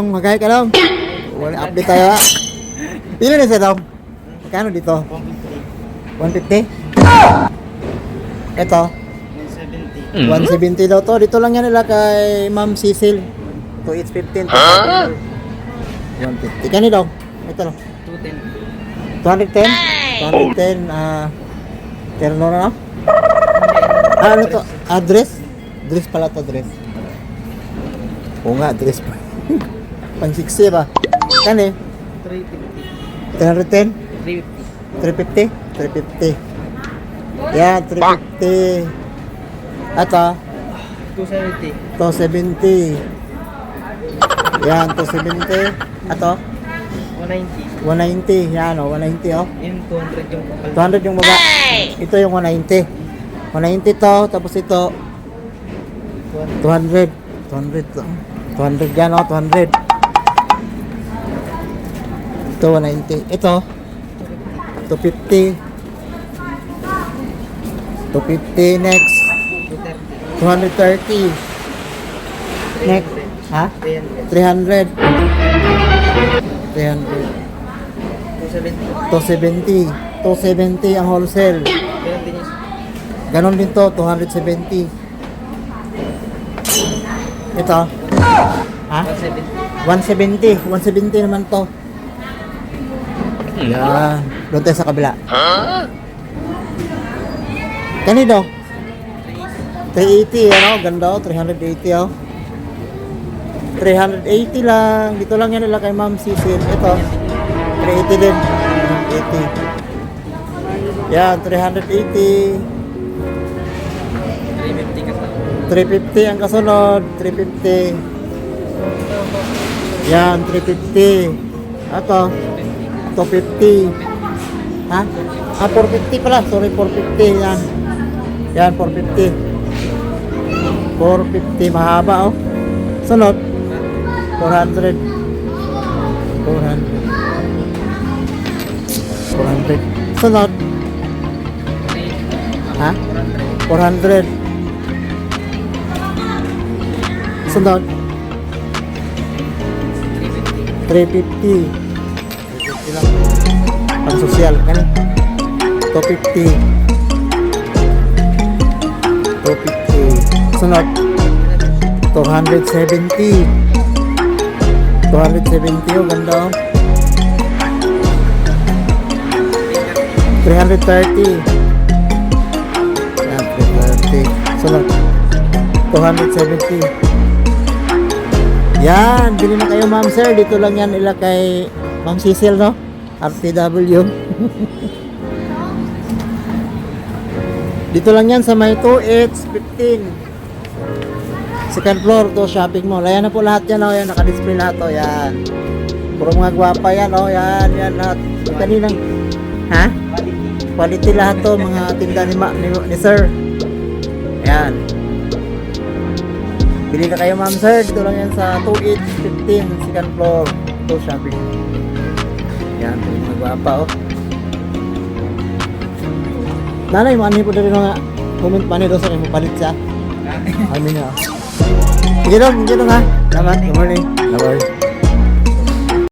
dong, magkaya ka dong. Wala update tayo ha. Pila na siya dong? Magkano dito? 150. 150? Ito? 170 daw to. Dito lang yan nila kay Ma'am Cecil. 2 each 15. 150. Kani daw? Ito lang. 210. 210. 210. Terno na no? Ano to? Address? Dress pala to, dress. Oo nga, dress pa. Pang 60 ba? Kani? 310. 350. 350. 350. Yeah, 350. Ito? 270. 270. Yan, 270. Ito? 190. 190. Yan o, 190 o. Yung 200 yung kapal. 200 yung baba. Ito yung 190. 190 to, tapos ito 200. 200 to. 200 yan o, 200. Ito 190. Ito 250. 250 next. 230. Next. Ha? 300. 300. 270. 270 ang wholesale. Ganon din to, 270. Ito. Ha? 170. 170 naman to. Yan. Doon tayo sa kabila. Kanino? 380, ano? Ganda oh, 380 oh. 380 lang. Dito lang yan nila kay Ma'am Cecil. Ito. 380 din. 380. Yan, 380. 350 ang kasunod. 350. Yan, 350. Ito. 250. Ha? 450 pala. Sorry, 450. Yan. Yan, 450. 450. Mahaba, oh. Sunod. 400. 400. 400. Sunod. Ha? 400. Sunod. 350. 350 lang. Pang social. Kani? 250. 250. Sunod. 270. 270 oh, ganda oh. 330. Yan, 330. Sunod. 270. Yan, bili na kayo ma'am sir. Dito lang yan nila kay Ma'am Cecil, no? RTW. Dito lang yan sa may 2H15. Second floor to shopping mall. Ayan na po lahat yan, oh. Yan, naka-display lahat, oh. Yan. Puro mga gwapa yan, oh. Yan, yan lahat. Kaninang, ha? Quality lahat to, mga tinda ni sir. Yan. Bili na kayo ma'am sir. Dito lang yan sa 2H15 second floor to shopping. Yan, puro mga gwapa, oh. Nanay, maani po na rin mga comment pa doon sa kayo mapalit siya. Amin nga. Sige dong ha. Salamat. Good morning. Bye-bye.